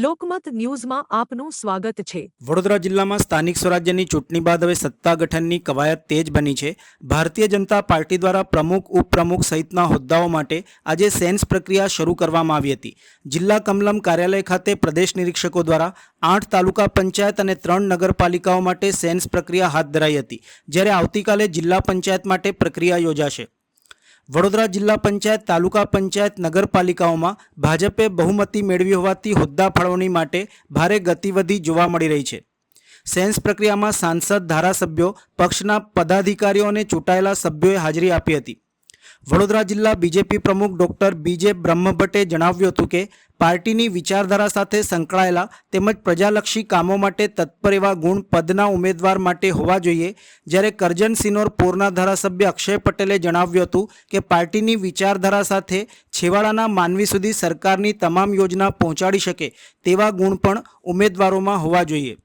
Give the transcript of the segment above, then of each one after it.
લોકમત ન્યૂઝમાં આપનું સ્વાગત છે। વડોદરા જિલ્લામાં સ્થાનિક સ્વરાજ્યની ચૂંટણી બાદ હવે સત્તા ગઠનની કવાયત તેજ બની છે। ભારતીય જનતા પાર્ટી દ્વારા પ્રમુખ ઉપપ્રમુખ સહિતના હોદ્દાઓ માટે આજે સેન્સ પ્રક્રિયા શરૂ કરવામાં આવી હતી। જિલ્લા કમલમ કાર્યાલય ખાતે પ્રદેશ નિરીક્ષકો દ્વારા 8 તાલુકા પંચાયત અને 3 નગરપાલિકાઓ માટે સેન્સ પ્રક્રિયા હાથ ધરાઈ હતી, જ્યારે આવતીકાલે જિલ્લા પંચાયત માટે પ્રક્રિયા યોજાશે। વડોદરા જિલ્લા પંચાયત, તાલુકા પંચાયત, નગરપાલિકાઓમાં ભાજપે બહુમતી મેળવી હોવાથી હોદ્દા ફાળવણી માટે ભારે ગતિવિધિ જોવા મળી રહી છે। સેન્સ પ્રક્રિયામાં સાંસદ, ધારાસભ્યો, પક્ષના પદાધિકારીઓ અને ચૂંટાયેલા સભ્યોએ હાજરી આપી હતી। વડોદરા જિલ્લા બીજેપી પ્રમુખ ડૉક્ટર બીજે બ્રહ્મભટ્ટે જણાવ્યું હતું કે પાર્ટીની વિચારધારા સાથે સંકળાયેલા તેમજ પ્રજાલક્ષી કામો માટે તત્પર એવા ગુણ પદના ઉમેદવાર માટે હોવા જોઈએ, જ્યારે કરજણ સિનોર પોરના ધારાસભ્ય અક્ષય પટેલે જણાવ્યું હતું કે પાર્ટીની વિચારધારા સાથે છેવાડાના માનવી સુધી સરકારની તમામ યોજના પહોંચાડી શકે તેવા ગુણ પણ ઉમેદવારોમાં હોવા જોઈએ।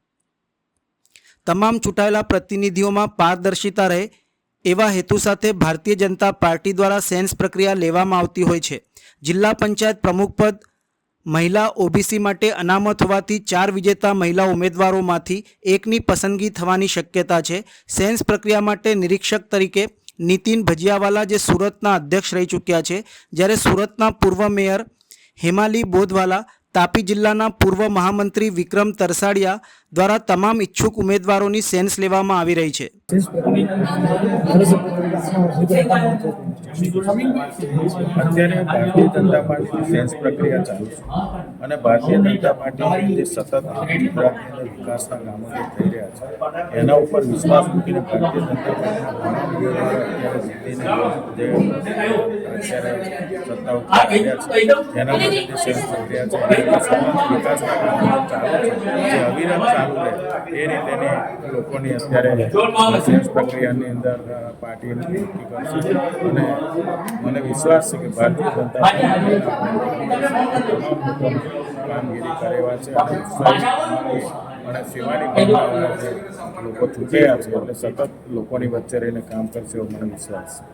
તમામ ચૂંટાયેલા પ્રતિનિધિઓમાં પારદર્શિતા રહે એવા હેતુ સાથે ભારતીય જનતા પાર્ટી દ્વારા સેન્સ પ્રક્રિયા લેવામાં આવતી હોય છે। જિલ્લા પંચાયત પ્રમુખ પદ મહિલા ઓબીસી માટે અનામત હોવાથી 4 વિજેતા મહિલા ઉમેદવારોમાંથી એકની પસંદગી થવાની શક્યતા છે। સેન્સ પ્રક્રિયા માટે નિરીક્ષક તરીકે નીતિન ભજીયાવાલા જે સુરતના અધ્યક્ષ રહી ચૂક્યા છે, જ્યારે સુરતના પૂર્વ મેયર હેમાલી બોધવાલા, તાપી જિલ્લાના પૂર્વ મહામંત્રી વિક્રમ તરસાડિયા દ્વારા તમામ ઈચ્છુક ઉમેદવારોની સેન્સ લેવામાં આવી રહી છે। અત્યારે ભારતીય જનતા પાર્ટીની સેન્સ પ્રક્રિયા ચાલુ છે અને ભારતીય જનતા પાર્ટી જે સતત ગુજરાતની વિકાસના કામો જે થઈ રહ્યા છે એના ઉપર વિશ્વાસ મૂકીને ભારતીય જનતા પાર્ટીના ઘણા ઉમેદવારો અત્યારે જીતીને જે સત્તા આવ્યા છે એના માટે જે સેન્સ પ્રક્રિયા છે વિકાસના કામો ચાલુ છે, જે અવિરત ચાલુ રહે એ રીતેની લોકોની અત્યારે સેન્સ પ્રક્રિયાની અંદર પાર્ટી નક્કી કરશે અને મને વિશ્વાસ છે કે ભારતીય જનતા પાર્ટી કામગીરી કરે એવા છે અને સેવાની ભાવનાવાળા જે લોકો ચૂંટાયા છે એટલે સતત લોકોની વચ્ચે રહીને કામ કરશે એવો મને વિશ્વાસ છે।